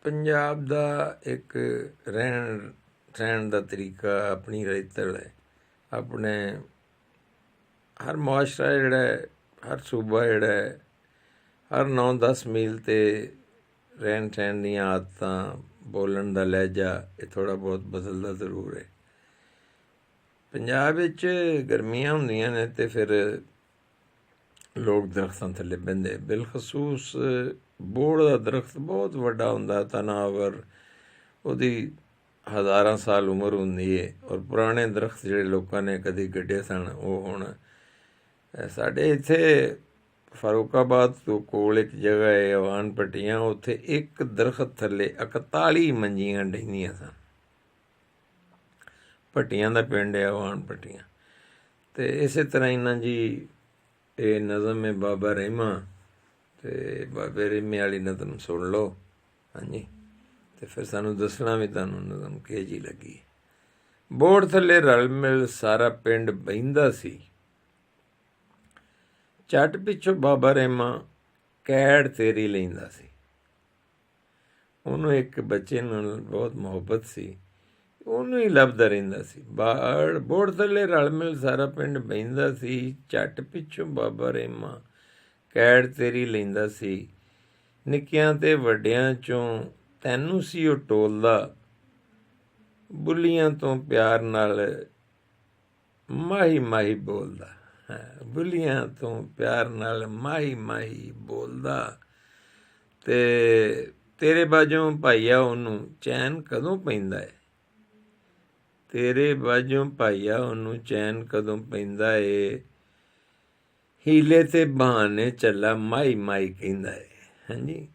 ਪੰਜਾਬ ਦਾ ਇੱਕ ਰਹਿਣ ਸਹਿਣ ਦਾ ਤਰੀਕਾ ਆਪਣੀ ਰਹਿਤਲ ਹੈ। ਆਪਣੇ ਹਰ ਮੁਆਸ਼ਰਾ ਜਿਹੜਾ ਹੈ, ਹਰ ਸੂਬਾ ਜਿਹੜਾ ਹੈ, ਹਰ 9-10 ਮੀਲ 'ਤੇ ਰਹਿਣ ਸਹਿਣ ਦੀਆਂ ਆਦਤਾਂ, ਬੋਲਣ ਦਾ ਲਹਿਜਾ ਇਹ ਥੋੜ੍ਹਾ ਬਹੁਤ ਬਦਲਦਾ ਜ਼ਰੂਰ ਹੈ। ਪੰਜਾਬ ਵਿੱਚ ਗਰਮੀਆਂ ਹੁੰਦੀਆਂ ਨੇ ਅਤੇ ਫਿਰ ਲੋਕ ਦਰਖਤਾਂ ਥੱਲੇ ਬਹਿੰਦੇ। ਬਿਲਖਸੂਸ ਬੋਹੜ ਦਾ ਦਰਖਤ ਬਹੁਤ ਵੱਡਾ ਹੁੰਦਾ, ਤਨਾਵਰ, ਉਹਦੀ ਹਜ਼ਾਰਾਂ ਸਾਲ ਉਮਰ ਹੁੰਦੀ ਹੈ। ਔਰ ਪੁਰਾਣੇ ਦਰਖਤ ਜਿਹੜੇ ਲੋਕਾਂ ਨੇ ਕਦੀ ਗੱਡੇ ਸਨ, ਉਹ ਹੁਣ ਸਾਡੇ ਇੱਥੇ ਫਾਰੂਕਾਬਾਦ ਤੋਂ ਕੋਲ ਇੱਕ ਜਗ੍ਹਾ ਹੈ ਅਵਾਨ ਭੱਟੀਆਂ, ਉੱਥੇ ਇੱਕ ਦਰਖਤ ਥੱਲੇ 41 ਮੰਜੀਆਂ ਡਹਿੰਦੀਆਂ ਸਨ। ਭੱਟੀਆਂ ਦਾ ਪਿੰਡ ਹੈ ਅਵਾਨ ਭੱਟੀਆਂ। ਅਤੇ ਇਸੇ ਤਰ੍ਹਾਂ ਇਹਨਾਂ ਜੀ ਇਹ ਨਜ਼ਮ ਹੈ ਬਾਬਾ ਰਹਿਮਾ, ਅਤੇ ਬਾਬੇ ਰਹਿਮੇ ਵਾਲੀ ਨਜ਼ਮ ਸੁਣ ਲਓ। ਹਾਂਜੀ, ਅਤੇ ਫਿਰ ਸਾਨੂੰ ਦੱਸਣਾ ਵੀ ਤੁਹਾਨੂੰ ਨਜ਼ਮ ਕਿਹੋ ਜਿਹੀ ਲੱਗੀ। ਬੋਹੜ ਥੱਲੇ ਰਲ ਮਿਲ ਸਾਰਾ ਪਿੰਡ ਬਹਿੰਦਾ ਸੀ, ਝੱਟ ਪਿੱਛੋਂ ਬਾਬਾ ਰਹਿਮਾ ਕੈੜ ਤੇਰੀ ਲੈਂਦਾ ਸੀ। ਉਹਨੂੰ ਇੱਕ ਬੱਚੇ ਨਾਲ ਬਹੁਤ ਮੁਹੱਬਤ ਸੀ, ਉਹਨੂੰ ਹੀ ਲੱਭਦਾ ਰਹਿੰਦਾ ਸੀ। ਬੋਹੜ ਥੱਲੇ ਰਲ ਮਿਲ ਸਾਰਾ ਪਿੰਡ ਬਹਿੰਦਾ ਸੀ, ਝੱਟ ਪਿੱਛੋਂ ਬਾਬਾ ਰਹਿਮਾ ਕੈੜ ਤੇਰੀ ਲੈਂਦਾ ਸੀ। ਨਿੱਕਿਆਂ ਤੇ ਵੱਡਿਆਂ 'ਚੋਂ ਤੈਨੂੰ ਸੀ ਉਹ ਟੋਲਦਾ, ਬੁੱਲੀਆਂ ਤੋਂ ਪਿਆਰ ਨਾਲ ਮਾਹੀ ਮਾਹੀ ਬੋਲਦਾ। ਬੁੱਲੀਆਂ ਤੋਂ ਪਿਆਰ ਨਾਲ ਮਾਹੀ ਮਾਹੀ ਬੋਲਦਾ। ਅਤੇ ਤੇਰੇ ਬਾਝੋਂ ਭਾਈਆ ਉਹਨੂੰ ਚੈਨ ਕਦੋਂ ਪੈਂਦਾ ਹੈ, ਤੇਰੇ ਬਾਝੋਂ ਭਾਈਆ ਉਹਨੂੰ ਚੈਨ ਕਦੋਂ ਪੈਂਦਾ ਏ। ਹੀਲੇ ਤੇ ਬਹਾਨੇ ਚੱਲਾ ਮਾਈ ਮਾਈ ਕਹਿੰਦਾ ਏ। ਹਾਂਜੀ,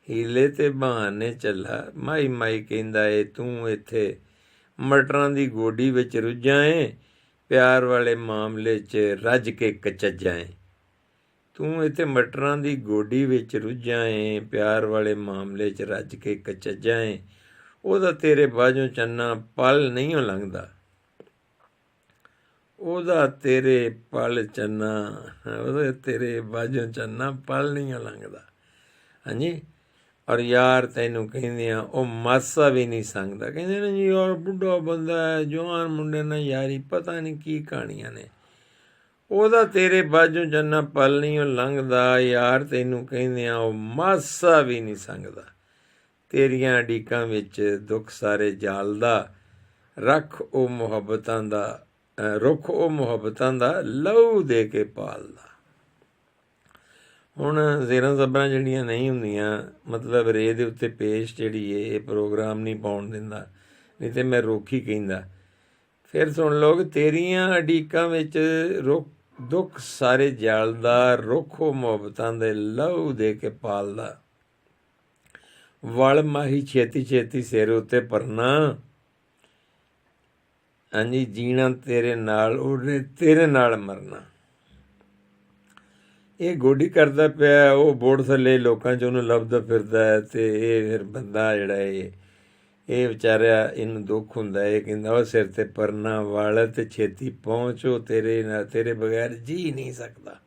ਹੀਲੇ ਤੇ ਬਹਾਨੇ ਚੱਲਾ ਮਾਈ ਮਾਈ ਕਹਿੰਦਾ ਏ। ਤੂੰ ਇੱਥੇ ਮਟਰਾਂ ਦੀ ਗੋਡੀ ਵਿੱਚ ਰੁੱਝਾ ਏ, ਪਿਆਰ ਵਾਲੇ ਮਾਮਲੇ 'ਚ ਰੱਜ ਕੇ ਕਚੱਜਾ ਏ। ਤੂੰ ਇੱਥੇ ਮਟਰਾਂ ਦੀ ਗੋਡੀ ਵਿੱਚ ਰੁੱਝਾ ਏ, ਪਿਆਰ ਵਾਲੇ ਮਾਮਲੇ 'ਚ ਰੱਜ ਕੇ ਕਚੱਜਾ ਏ। ਉਹਦਾ ਤੇਰੇ ਬਾਝੋਂ ਚੰਨਾ ਪਲ ਨਹੀਂ ਲੰਘਦਾ, ਉਹਦਾ ਤੇਰੇ ਪਲ ਚੰਨਾ, ਉਹਦੇ ਤੇਰੇ ਬਾਝੋਂ ਚੰਨਾ ਪਲ ਨਹੀਂ ਲੰਘਦਾ। ਹਾਂਜੀ, ਔਰ ਯਾਰ ਤੈਨੂੰ ਕਹਿੰਦਿਆਂ ਉਹ ਮਾਸਾ ਵੀ ਨਹੀਂ ਸੰਗਦਾ। ਕਹਿੰਦੇ ਨੇ ਜੀ ਯਾਰ ਬੁੱਢਾ ਬੰਦਾ ਹੈ, ਜਵਾਨ ਮੁੰਡੇ ਨਾਲ ਯਾਰੀ, ਪਤਾ ਨਹੀਂ ਕੀ ਕਹਾਣੀਆਂ ਨੇ। ਉਹਦਾ ਤੇਰੇ ਬਾਝੋਂ ਚੰਨਾ ਪਲ ਨਹੀਂ ਲੰਘਦਾ, ਯਾਰ ਤੈਨੂੰ ਕਹਿੰਦਿਆਂ ਉਹ ਮਾਸਾ ਵੀ ਨਹੀਂ ਸੰਗਦਾ। ਤੇਰੀਆਂ ਅਡੀਕਾਂ ਵਿੱਚ ਦੁੱਖ ਸਾਰੇ ਜਾਲਦਾ, ਰੱਖ ਉਹ ਮੁਹੱਬਤਾਂ ਦਾ ਰੁੱਖ ਉਹ ਮੁਹੱਬਤਾਂ ਦਾ ਲਹੂ ਦੇ ਕੇ ਪਾਲਦਾ। ਹੁਣ ਜ਼ੇਰਾਂ ਜ਼ਬਰਾਂ ਜਿਹੜੀਆਂ ਨਹੀਂ ਹੁੰਦੀਆਂ, ਮਤਲਬ ਰੇ ਦੇ ਉੱਤੇ ਪੇਸ਼ ਜਿਹੜੀ ਹੈ ਇਹ ਪ੍ਰੋਗਰਾਮ ਨਹੀਂ ਪਾਉਣ ਦਿੰਦਾ, ਨਹੀਂ ਤਾਂ ਮੈਂ ਰੋਕੀ ਕਹਿੰਦਾ। ਫਿਰ ਸੁਣ ਲਓ ਕਿ ਤੇਰੀਆਂ ਅਡੀਕਾਂ ਵਿੱਚ ਦੁੱਖ ਸਾਰੇ ਜਾਲਦਾ, ਰੁੱਖ ਉਹ ਮੁਹੱਬਤਾਂ ਦੇ ਲਹੂ ਦੇ ਕੇ ਪਾਲਦਾ। ਵਲ ਮਾਹੀ ਛੇਤੀ ਛੇਤੀ ਸਿਰ ਉੱਤੇ ਪਰਨਾ, ਹਾਂਜੀ ਜੀਣਾ ਤੇਰੇ ਨਾਲ, ਉਹਨੇ ਤੇਰੇ ਨਾਲ ਮਰਨਾ। ਇਹ ਗੋਡੀ ਕਰਦਾ ਪਿਆ, ਉਹ ਬੋਹੜ ਥੱਲੇ ਲੋਕਾਂ 'ਚ ਉਹਨੂੰ ਲੱਭਦਾ ਫਿਰਦਾ ਹੈ। ਅਤੇ ਇਹ ਫਿਰ ਬੰਦਾ ਜਿਹੜਾ ਇਹ ਵਿਚਾਰਿਆ ਇਹਨੂੰ ਦੁੱਖ ਹੁੰਦਾ, ਇਹ ਕਹਿੰਦਾ ਉਹ ਸਿਰ 'ਤੇ ਪਰਨਾ ਵਲ ਅਤੇ ਛੇਤੀ ਪਹੁੰਚ, ਉਹ ਤੇਰੇ ਨਾਲ ਤੇਰੇ ਬਗੈਰ ਜੀ ਨਹੀਂ ਸਕਦਾ।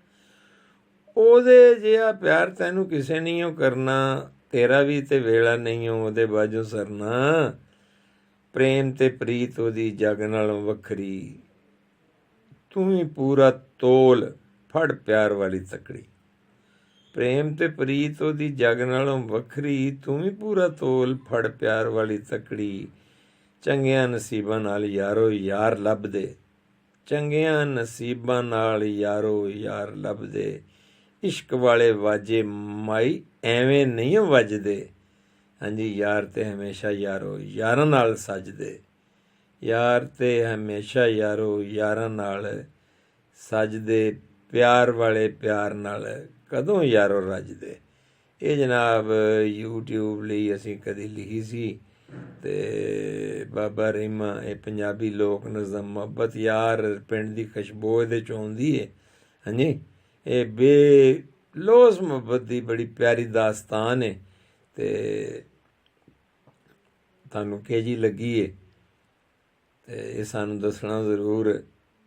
ਉਹਦੇ ਜਿਹਾ ਪਿਆਰ ਤੈਨੂੰ ਕਿਸੇ ਨਹੀਂ ਉਹ ਕਰਨਾ, ਤੇਰਾ ਵੀ ਤੇ ਵੇਲਾ ਨਹੀਂ ਉਹਦੇ ਬਾਝੋਂ ਸਰਨਾ। ਪ੍ਰੇਮ ਤੇ ਪ੍ਰੀਤ ਉਹਦੀ ਜੱਗ ਨਾਲੋਂ ਵੱਖਰੀ, ਤੂੰ ਹੀ ਪੂਰਾ ਤੋਲ ਫੜ ਪਿਆਰ ਵਾਲੀ ਤਕੜੀ। ਪ੍ਰੇਮ ਤੇ ਪ੍ਰੀਤ ਉਹਦੀ ਜੱਗ ਨਾਲੋਂ ਵੱਖਰੀ, ਤੂੰ ਵੀ ਪੂਰਾ ਤੋਲ ਫੜ ਪਿਆਰ ਵਾਲੀ ਤਕੜੀ। ਚੰਗਿਆਂ ਨਸੀਬਾਂ ਨਾਲ ਯਾਰੋ ਯਾਰ ਲੱਭਦੇ, ਚੰਗਿਆਂ ਨਸੀਬਾਂ ਨਾਲ ਯਾਰੋ ਯਾਰ ਲੱਭਦੇ। ਇਸ਼ਕ ਵਾਲੇ ਵਾਜੇ ਮਾਈ ਐਵੇਂ ਨਹੀਂ ਵੱਜਦੇ, ਹਾਂਜੀ ਯਾਰ ਤੇ ਹਮੇਸ਼ਾ ਯਾਰੋ ਯਾਰਾਂ ਨਾਲ ਸੱਜਦੇ। ਯਾਰ ਤੇ ਹਮੇਸ਼ਾ ਯਾਰੋ ਯਾਰਾਂ ਨਾਲ ਸੱਜਦੇ, ਪਿਆਰ ਵਾਲੇ ਪਿਆਰ ਨਾਲ ਕਦੋਂ ਯਾਰੋ ਰੱਜਦੇ। ਇਹ ਜਨਾਬ YouTube ਲਈ ਅਸੀਂ ਕਦੀ ਲਿਖੀ ਸੀ, ਅਤੇ ਬਾਬਾ ਰਹਿਮਾ ਇਹ ਪੰਜਾਬੀ ਲੋਕ ਨਜ਼ਮ ਮੁਹੱਬਤ ਯਾਰ ਪਿੰਡ ਦੀ ਖੁਸ਼ਬੂ ਇਹਦੇ 'ਚੋਂ ਆਉਂਦੀ ਹੈ। ਹਾਂਜੀ, ਇਹ ਬੇਲੋਸ ਮੁਹੱਬਤ ਦੀ ਬੜੀ ਪਿਆਰੀ ਦਾਸਤਾਨ ਹੈ। ਅਤੇ ਤੁਹਾਨੂੰ ਕਿਹੋ ਜਿਹੀ ਲੱਗੀ ਹੈ ਅਤੇ ਇਹ ਸਾਨੂੰ ਦੱਸਣਾ ਜ਼ਰੂਰ।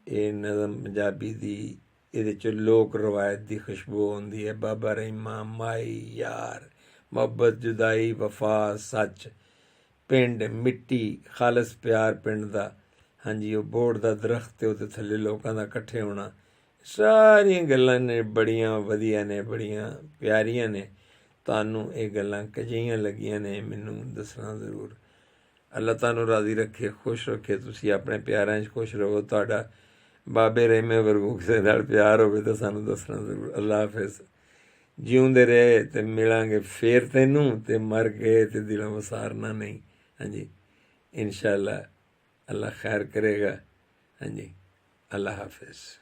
ਇਹ ਨਜ਼ਮ ਪੰਜਾਬੀ ਦੀ, ਇਹਦੇ 'ਚ ਲੋਕ ਰਵਾਇਤ ਦੀ ਖੁਸ਼ਬੂ ਆਉਂਦੀ ਹੈ। ਬਾਬਾ ਰਹਿਮਾ ਮਾਈ ਯਾਰ ਮੁਹੱਬਤ, ਜੁਦਾਈ, ਵਫਾ, ਸੱਚ, ਪਿੰਡ, ਮਿੱਟੀ, ਖਾਲਸ ਪਿਆਰ ਪਿੰਡ ਦਾ। ਹਾਂਜੀ, ਉਹ ਬੋਹੜ ਦਾ ਦਰਖਤ ਅਤੇ ਉਹਦੇ ਥੱਲੇ ਲੋਕਾਂ ਦਾ ਇਕੱਠੇ ਹੋਣਾ, ਸਾਰੀਆਂ ਗੱਲਾਂ ਨੇ ਬੜੀਆਂ ਵਧੀਆ ਨੇ, ਬੜੀਆਂ ਪਿਆਰੀਆਂ ਨੇ। ਤੁਹਾਨੂੰ ਇਹ ਗੱਲਾਂ ਕਿਹੜੀਆਂ ਲੱਗੀਆਂ ਨੇ ਮੈਨੂੰ ਦੱਸਣਾ ਜ਼ਰੂਰ। ਅੱਲਾ ਤੁਹਾਨੂੰ ਰਾਜ਼ੀ ਰੱਖੇ, ਖੁਸ਼ ਰੱਖੇ, ਤੁਸੀਂ ਆਪਣੇ ਪਿਆਰਿਆਂ 'ਚ ਖੁਸ਼ ਰਹੋ। ਤੁਹਾਡਾ ਬਾਬੇ ਰਹਿਮੇ ਵਰਗੂ ਕਿਸੇ ਨਾਲ ਪਿਆਰ ਹੋਵੇ ਤਾਂ ਸਾਨੂੰ ਦੱਸਣਾ ਜ਼ਰੂਰ। ਅੱਲਾ ਹਾਫਿਜ਼। ਜਿਉਂਦੇ ਰਹੇ ਅਤੇ ਮਿਲਾਂਗੇ ਫੇਰ ਤੈਨੂੰ, ਅਤੇ ਮਰ ਗਏ ਅਤੇ ਦਿਲੋਂ ਵਸਾਰਨਾ ਨਹੀਂ। ਹਾਂਜੀ, ਇਨਸ਼ਾ ਅੱਲਾ, ਅੱਲਾ ਖੈਰ ਕਰੇਗਾ। ਹਾਂਜੀ, ਅੱਲਾ ਹਾਫਿਜ਼।